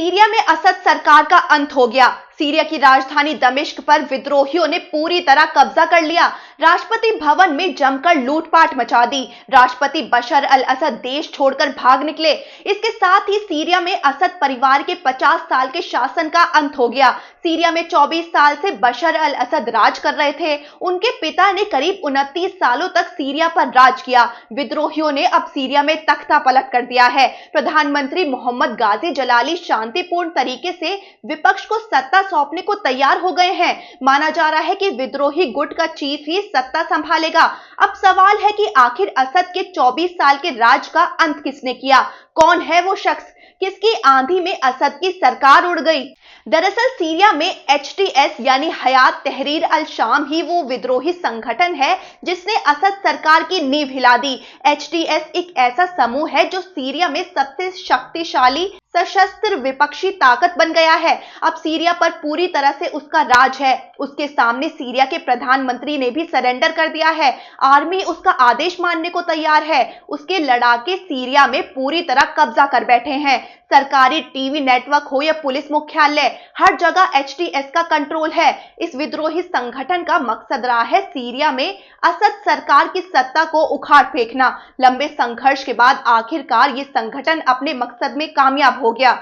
Syria में असद सरकार का अंत हो गया। सीरिया की राजधानी दमिश्क पर विद्रोहियों ने पूरी तरह कब्जा कर लिया। राष्ट्रपति भवन में जमकर लूटपाट मचा दी। राष्ट्रपति बशर अल असद देश छोड़कर भाग निकले। इसके साथ ही सीरिया में असद परिवार के 50 साल के शासन का अंत हो गया। सीरिया में 24 साल से बशर अल असद राज कर रहे थे। उनके पिता ने करीब 29 सालों तक सीरिया पर राज किया। विद्रोहियों ने अब सीरिया में तख्ता पलट कर दिया है। प्रधानमंत्री मोहम्मद गाजी जलाली शांतिपूर्ण तरीके से विपक्ष को सत्ता सौंपने को तैयार हो गए हैं। माना जा रहा है कि विद्रोही गुट का चीफ ही सत्ता संभालेगा। अब सवाल है कि आखिर असद के 24 साल के राज का अंत किसने किया? कौन है वो शख्स? किसकी आंधी में असद की सरकार उड़ गई? दरअसल सीरिया में HTS यानी हयात तहरीर अल शाम ही वो विद्रोही संगठन है जिसने असद सरकार की नींव हिला दी। HTS एक ऐसा समूह है जो सीरिया में सबसे शक्तिशाली सशस्त्र विपक्षी ताकत बन गया है। अब सीरिया पर पूरी तरह से उसका राज है। उसके सामने सीरिया के प्रधानमंत्री ने भी सरेंडर कर दिया है। आर्मी उसका आदेश मानने को तैयार है। उसके लड़ाके सीरिया में पूरी तरह कब्जा कर बैठे हैं। सरकारी टीवी नेटवर्क हो या पुलिस मुख्यालय, हर जगह HTS का कंट्रोल है। इस विद्रोही संगठन का मकसद रहा है सीरिया में असद सरकार की सत्ता को उखाड़ फेंकना। लंबे संघर्ष के बाद आखिरकार ये संगठन अपने मकसद में कामयाब हो गया।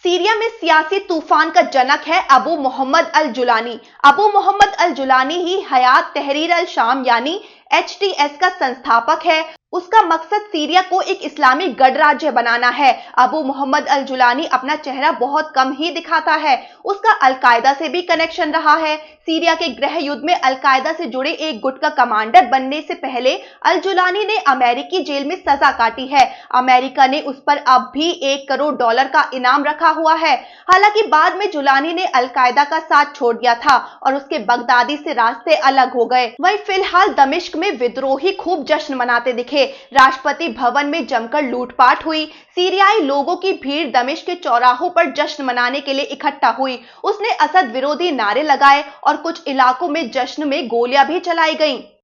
सीरिया में सियासी तूफान का जनक है अबू मोहम्मद अल जुलानी। अबू मोहम्मद अल जुलानी ही हयात तहरीर अल शाम यानी HTS का संस्थापक है। उसका मकसद सीरिया को एक इस्लामी गणराज्य बनाना है। अबू मोहम्मद अल जुलानी अपना चेहरा बहुत कम ही दिखाता है। उसका अलकायदा से भी कनेक्शन रहा है। सीरिया के गृह युद्ध में अलकायदा से जुड़े एक गुट का कमांडर बनने से पहले अल जुलानी ने अमेरिकी जेल में सजा काटी है। अमेरिका ने उस पर अब भी $1 करोड़ का इनाम रखा हुआ है। हालांकि बाद में जुलानी ने अलकायदा का साथ छोड़ दिया था और उसके बगदादी से रास्ते अलग हो गए। वहीं फिलहाल दमिश्क में विद्रोही खूब जश्न मनाते दिखे। राष्ट्रपति भवन में जमकर लूटपाट हुई। सीरियाई लोगों की भीड़ दमिश्क के चौराहों पर जश्न मनाने के लिए इकट्ठा हुई। उसने असद विरोधी नारे लगाए और कुछ इलाकों में जश्न में गोलियां भी चलाई गईं।